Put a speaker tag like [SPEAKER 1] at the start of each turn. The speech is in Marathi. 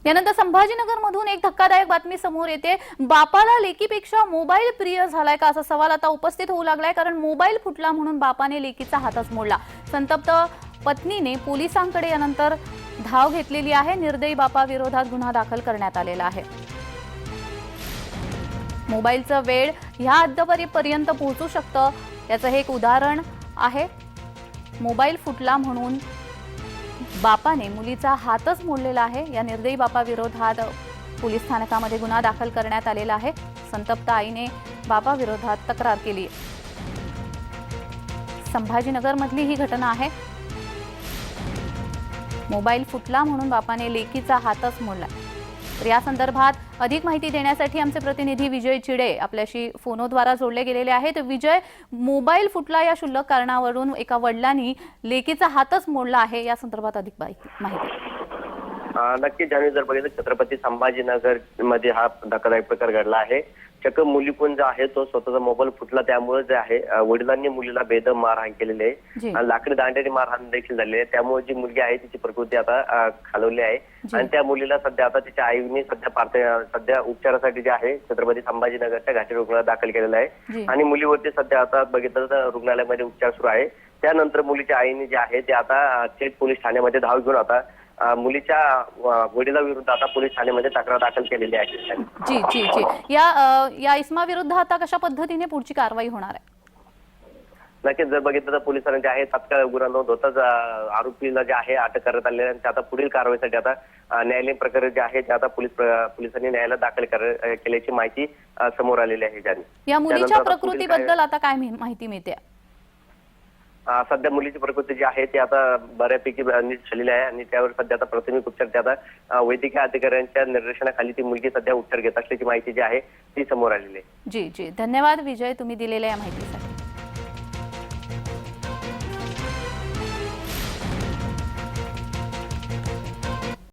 [SPEAKER 1] यानंतर संभाजीनगरमधून एक धक्कादायक बातमी समोर येते। बापाला लेकीपेक्षा मोबाईल प्रिय झालाय का असा सवाल आता उपस्थित होऊ लागलाय, कारण मोबाईल फुटला म्हणून बापाने लेकीचा हातच मोडला। संतप्त पत्नीने पोलिसांकडे यानंतर धाव घेतलेली आहे। निर्दयी बापाविरोधात गुन्हा दाखल करण्यात आलेला आहे। मोबाईलचा वेळ ह्या हद्दपर्यंत पोहोचू शकतं याचं हे एक उदाहरण आहे। मोबाईल फुटला म्हणून बापाने मुलीचा हातच मोडलेला आहे। या निर्दयी बापाविरोधात पोलीस स्थानकामध्ये गुन्हा दाखल करण्यात आलेला आहे। संतप्त आईने बापाविरोधात तक्रार केली। संभाजीनगरमधली ही घटना आहे। मोबाईल फुटला म्हणून बापाने लेकीचा हातच मोडला। तर या संदर्भात अधिक माहिती देण्यासाठी आमचे प्रतिनिधी विजय चिडे आपल्याशी फोनद्वारा जोडले गेलेले आहेत। विजय, मोबाईल फुटला या क्षुल्लक कारणावरून एका वडिलांनी लेकीचा हातच मोडला आहे, या संदर्भात अधिक माहिती।
[SPEAKER 2] नक्कीच ज्यांनी जर बघितलं छत्रपती संभाजीनगर मध्ये हा धक्कादायक प्रकार घडला आहे। चक्क मुलीकून जो आहे तो स्वतःचा मोबाईल फुटला, त्यामुळे जे आहे वडिलांनी मुलीला बेदम मारहाण केलेली आहे आणि लाकडी दांड्याने मारहाण देखील झालेली आहे। त्यामुळे जी मुलगी आहे तिची प्रकृती आता खालवली आहे आणि त्या मुलीला सध्या आता तिच्या आईने सध्या उपचारासाठी जे आहे छत्रपती संभाजीनगरच्या घाटी रुग्णालयात दाखल केलेलं आहे आणि मुलीवरती सध्या आता बघितलं तर रुग्णालयामध्ये उपचार सुरू आहे। त्यानंतर मुलीच्या आईने जे आहे ते आता चेक पोलीस ठाण्यामध्ये धाव घेऊन आता मुलीच्या वडिलांविरुद्ध आता पोलीस ठाण्यामध्ये तक्रार दाखल केलेली आहे।
[SPEAKER 1] जी जी जी या इसमाविरुद्ध आता कशा पद्धतीने पुढची कारवाई होणार आहे?
[SPEAKER 2] नक्कीच जर बघितलं तर पोलिसांनी जे आहे तात्काळ गुन्हा नोंद होताच आरोपीला जे आहे अटक करण्यात आले आणि आता पुढील कारवाईसाठी आता न्यायालयीन प्रकरण जे आहे ते आता पोलिसांनी न्यायालयात दाखल केल्याची माहिती समोर आलेली आहे। ज्यांनी
[SPEAKER 1] या मुलीच्या प्रकृतीबद्दल आता काय माहिती मिळते?
[SPEAKER 2] सध्या मुलीची प्रकृती जी आहे ती आता बऱ्यापैकी नीट झालेली आहे आणि त्यावर सध्या आता प्राथमिक उपचार ते आता वैद्यकीय अधिकाऱ्यांच्या निर्देशनाखाली ती मुलगी सध्या उपचार घेत असल्याची माहिती जी आहे ती समोर आलेली आहे।
[SPEAKER 1] जी जी, धन्यवाद विजय, तुम्ही दिलेल्या या माहितीसाठी।